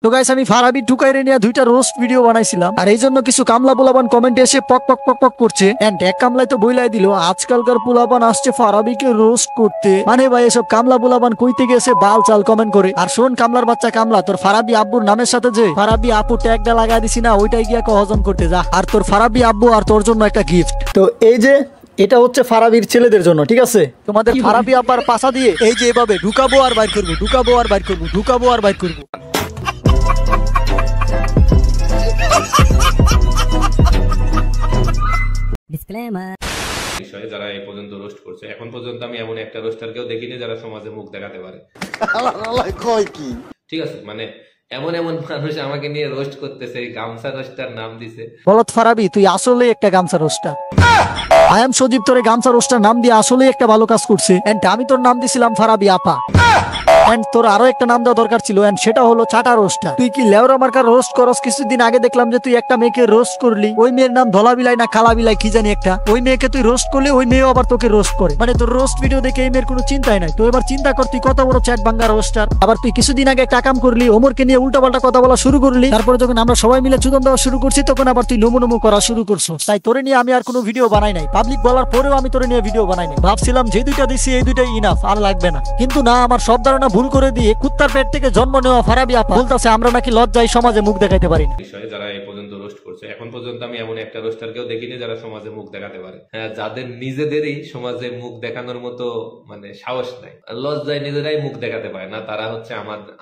তো গাইস আমি ফারাবি ঢুকাইরে নিয়ে দুইটা রোস্ট ভিডিও বানাইছিলাম, আর এই জন্য কিছু কামলা পোলাপান কমেন্টে এসে পক পক পক পক করছে। এন্ড এক কামলাই তো বইলাই দিল আজকালকার পোলাপান আসছে ফারাবিকে রোস্ট করতে। মানে ভাই এসব কামলা পোলাপান কইতে গেছে বাল চাল কমেন্ট করে। আর শোন কামলার বাচ্চা কামলা, তোর ফারাবি আব্বুর নামের সাথে যে ফারাবি আপু ট্যাগটা লাগাই দিছি না, ওইটাই গিয়া হজম করতে যা। আর তোর ফারাবি আব্বু আর তোর জন্য একটা গিফট। তো এই যে এটা হচ্ছে ফারাবির ছেলেদের জন্য, ঠিক আছে? তোমাদের ফারাবি আব্বার পাশা দিয়ে এই যে এভাবে ঢুকাবো আর বাইর করবো, ঢুকাবো আর বাইর করবো, ঢুকাবো আর বাইর করবো। বিষয়ে যারা এই পর্যন্ত রোস্ট করছে, এখন পর্যন্ত আমি এমন একটা রোস্টারকেও দেখিনি যারা সমাজে মুখ দেখাতে পারে। ঠিক আছে, মানে এমন এমন মানুষ আমাকে নিয়ে রোস্ট করতেছে, গামছা রোস্টার নাম দিছে। বলত ফারাবি তুই আসলে একটা গামছা রোস্টার। আই এম সজীব তোরে গামছা রোস্টার নাম দিয়ে আসলে একটা ভালো কাজ করছে। এন্ড আমি তোর নাম দিছিলাম ফারাবি আপা। এন্ড তোর আরো একটা নাম দেওয়া দরকার ছিল, এন্ড সেটা হলো চাটা রোস্টার। তুই কি লেওরা মার্কার রোস্ট করস? কিছুদিন আগে দেখলাম যে তুই একটা মেয়েকে রোস্ট করলি। ওই মেয়ের নাম ধলা বিলাই না কালা বিলাই কি জানি একটা। ওই মেয়েকে তুই রোস্ট করলে ওই মেয়েও আবার তোকে রোস্ট করে। মানে তোর রোস্ট ভিডিও দেখে এই মেয়ের কোনো চিন্তাই নাই। তো এবার চিন্তা কর তুই কত বড় চ্যাট বাঙ্গা রোস্টার। আবার তুই কিছুদিন আগে একটা কাম করলি, ওমরকে নিয়ে উল্টাপাল্টা কথা বলা শুরু করলি। তারপরে যখন আমরা সবাই মিলে চুদন দেওয়া শুরু করছি তখন আবার তুই নমু নমু করা শুরু করছো। তাই তোরে নিয়ে আমি আর কোনো ভিডিও বানাই নাই। পাবলিক বলার পরেও আমি তোরে নিয়ে ভিডিও বানাই নাই। ভাবছিলাম যে দুইটা দিছি এই দুইটাই ইনাফ, আর লাগবে না। কিন্তু না, আমার সব ধারণা ভুল করে দিয়ে কুত্তার পেট থেকে জন্ম নেওয়া ফারাবি আপা বলতেছে আমরা নাকি লজ্জায় সমাজে মুখ দেখাইতে পারি না। বিষয়ে যারা এই পর্যন্ত রোস্ট করছে, এখন পর্যন্ত আমি এমন একটা রোস্টারকেও দেখিনি যারা সমাজে মুখ দেখাতে পারে। হ্যাঁ, যাদের নিজেদেরই সমাজে মুখ দেখানোর মতো মানে সাহস নাই, লজ্জায় নিজেরাই মুখ দেখাতে পারে না, তারা হচ্ছে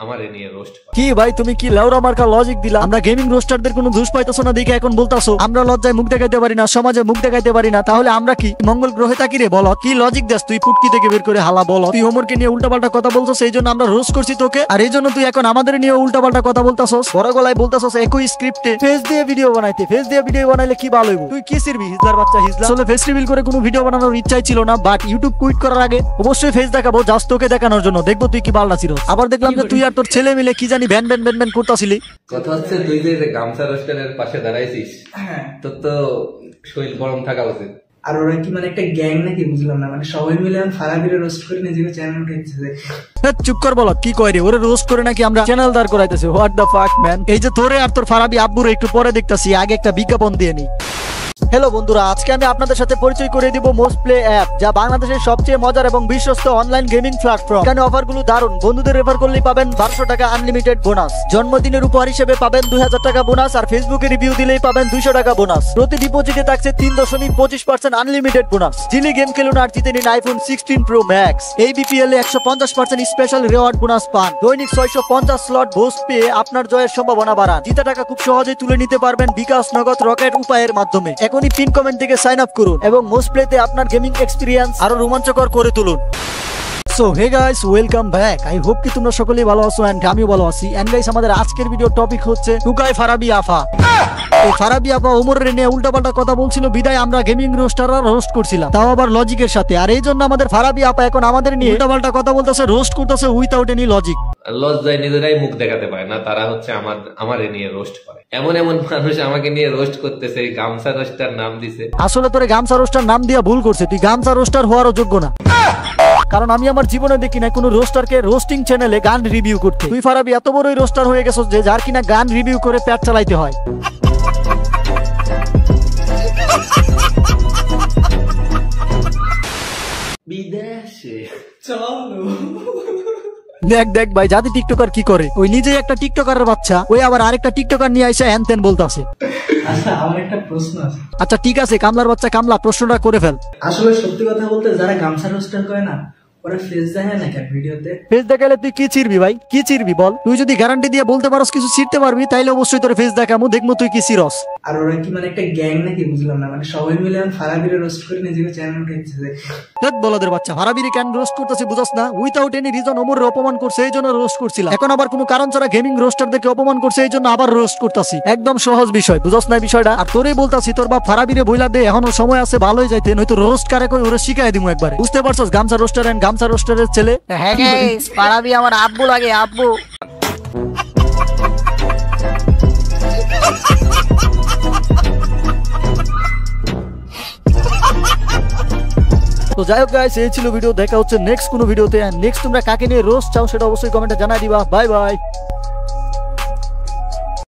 আমারে নিয়ে রোস্ট করে। কি ভাই তুমি কি লেওরা মার্কা লজিক দিলা? আমরা গেমিং রোস্টারদের কোনো দোষ পাইতেছো না দেখে এখন বলতাছো আমরা লজ্জায় মুখ দেখাইতে পারি না, সমাজে মুখ দেখাইতে পারি না। তাহলে আমরা কি মঙ্গল গ্রহে থাকি রে? বলো কি লজিক দেস তুই? পুটকি থেকে বের করে হালা বলো। তুই ওমরকে নিয়ে উল্টাপাল্টা কথা বলছো, সেই জন্য আমরা রোস্ট করছি তোকে। আর এই জন্য তুই এখন আমাদের নিয়ে উল্টাপাল্টা কথা বলতাছস, বড় গলায় বলতাছস একই স্ক্রিপ্টে ফেস দিয়ে ভিডিও বানাইতে। ফেস দিয়ে ভিডিও বানাইলে কি ভালো হইব? তুই কি সিরবি হিজলার বাচ্চা হিজলা। আসলে ফেস রিভিল করে কোনো ভিডিও বানানোর ইচ্ছাই ছিল না, বাট ইউটিউব কুইট করার আগে অবশ্যই ফেস দেখাবো, জাস্ট তোকে দেখানোর জন্য। দেখবো তুই কি বালটা ছিরস। আবার দেখলাম যে তুই আর তোর ছেলে মিলে কি জানি ভ্যান ভ্যান ভ্যান ভ্যান করতাছিলি। কথা হচ্ছে তুই যে গামছা রোস্টারের পাশে দাঁড়াইছিস, তোর তো শরীর গরম থাকা উচিত। আর ওরা কি মানে একটা গ্যাং নাকি বুঝলাম না, মানে সবাই মিলে ফারাবিরে রোস্ট করে নিজেকে চ্যানেল উঠাইতেছে। চুপ কর বলো, কি কয় রে? ওরে রোস্ট করে নাকি আমরা চ্যানেল দাঁড় করাইতেছি? What the fuck man. এই যে তোরে আর তোর ফারাবি আব্বুরে একটু পরে দেখতাছি, আগে একটা বিজ্ঞাপন দিয়ে নি। হ্যালো বন্ধুরা, আজকে আমি আপনাদের সাথে পরিচয় করে দিব মোস্ট প্লে অ্যাপ, যা বাংলাদেশের সবচেয়ে মজার এবং বিশ্বস্ত অনলাইন গেমিং প্ল্যাটফর্ম। এখানে অফারগুলো দারুণ। বন্ধুদের রেফার করলেই পাবেন 1200 টাকা আনলিমিটেড বোনাস। জন্মদিনের উপহার হিসেবে পাবেন 2000 টাকা বোনাস। আর ফেসবুকে রিভিউ দিলেই পাবেন 200 টাকা বোনাস। প্রতি ডিপোজিটে থাকছে 3.25% আনলিমিটেড বোনাস। জিলি গেম খেলুন আর জিতে নিন আইফোন 16 প্রো ম্যাক্স। এই বিপিএল এ 150% স্পেশাল রিওয়ার্ড বোনাস পান। দৈনিক 650 স্লট বুস্ট পেয়ে আপনার জয়ের সম্ভাবনা বাড়ান। জিতা টাকা খুব সহজেই তুলে নিতে পারবেন বিকাশ, নগদ, রকেট উপায়ের মাধ্যমে। এখনই পিন কমেন্ট থেকে সাইন আপ করুন এবং মোস্ট প্লেতে আপনার গেমিং এক্সপিরিয়েন্স আরো রোমাঞ্চকর করে তুলুন। So hey guys, welcome back. I hope কি তোমরা সকলেই ভালো আছো এন্ড আমিও ভালো আছি। এন্ড গাইস, আমাদের আজকের ভিডিও টপিক হচ্ছে টুকাই ফারাবি আফা। এই ফারাবি আপা ওমরের নিয়ে উল্টাপাল্টা কথা বলছিল, বিদায় আমরা গেমিং রোস্টাররা রোস্ট করছিলাম, তাও আবার লজিকের সাথে। আর এই জন্য আমাদের ফারাবি আপা এখন আমাদের নিয়ে উল্টাপাল্টা কথা বলতেছে, রোস্ট করতেছে উইথাউট এনি লজিক। লজ্জায় নিজেরাই মুখ দেখাতে পারে না, তারা হচ্ছে আমারে নিয়ে রোস্ট করে। এমন এমন মানুষ আমাকে নিয়ে রোস্ট করতেছে, গামছা রোস্টার নাম দিছে। আসলে তোরে গামছা রোস্টার নাম দিয়া ভুল করছে। তুই গামছা রোস্টার হওয়ারও যোগ্য না, কারণ আমি আমার জীবনে দেখি না কোনো রোস্টারকে রোস্টিং চ্যানেলে গান রিভিউ করতে। তুই ফারাবি এত বড়ই রোস্টার হয়ে গেছিস যে যার কিনা গান রিভিউ করে পেট চালাইতে হয়। বিদেশে চলো দেখ দেখ ভাই, জাতি টিকটকার কি করে, ওই নিজেই একটা টিকটকারের বাচ্চা, ওই আবার আরেকটা টিকটকার নিয়ে আইসা হ্যান তেন বলতাছে। আচ্ছা, আমার একটা প্রশ্ন আছে। আচ্ছা ঠিক আছে, কামলার বাচ্চা কামলা, প্রশ্নটা করে ফেল। আসলে সত্যি কথা বলতে যারা গামছা রোস্টার করে না, ওরা ফেস দেখায় না কেন ভিডিওতে? ফেস দেখালে তুই কি চিরবি ভাই? কি চিরবি বল? তুই যদি গ্যারান্টি দিয়ে বলতে পারস কিছু চিরতে পারবি, তাইলে অবশ্যই তোর ফেস দেখামু, দেখবো তুই কি চিরস। আর ওরা কি মানে একটা গ্যাং নাকি বুঝলাম না, মানে সবাই মিলে ফারাবিরে রোস্ট করে নিজেকে চ্যানেল উঠাইতেছে। দেখ বলদের বাচ্চা, ফারাবিরে কেন রোস্ট করতেছে বুঝস না? উইথাউট এনি রিজন ওমরের অপমান করছে, এই জন্য রোস্ট করছিলাম। এখন আবার কোনো কারণ ছাড়া গেমিং রোস্টারদেরকে অপমান করছে, এই জন্য আবার রোস্ট করতেছি। একদম সহজ বিষয়, বুঝস না বিষয়টা? আর তোরেই বলতাছি, তোর বাপ ফারাবিরে বইলা দে, এখনো সময় আছে ভালোই যাইতে, নয়তো রোস্ট কারে কই ওরে শিখাই দিমু একবারে। বুঝতে পারছস? গামছা রোস্টার এন্ড গামছা রোস্টারের ছেলে। হ্যাঁ গাইস, ফারাবি আমার আব্বু লাগে, আব্বু। তো যাই হোক গাইস, এই ছিল ভিডিও। দেখা হচ্ছে নেক্সট কোনো ভিডিওতে। নেক্সট তোমরা কাকে নিয়ে রোস্ট চাও সেটা অবশ্যই কমেন্টে জানাই দিবা। Bye bye.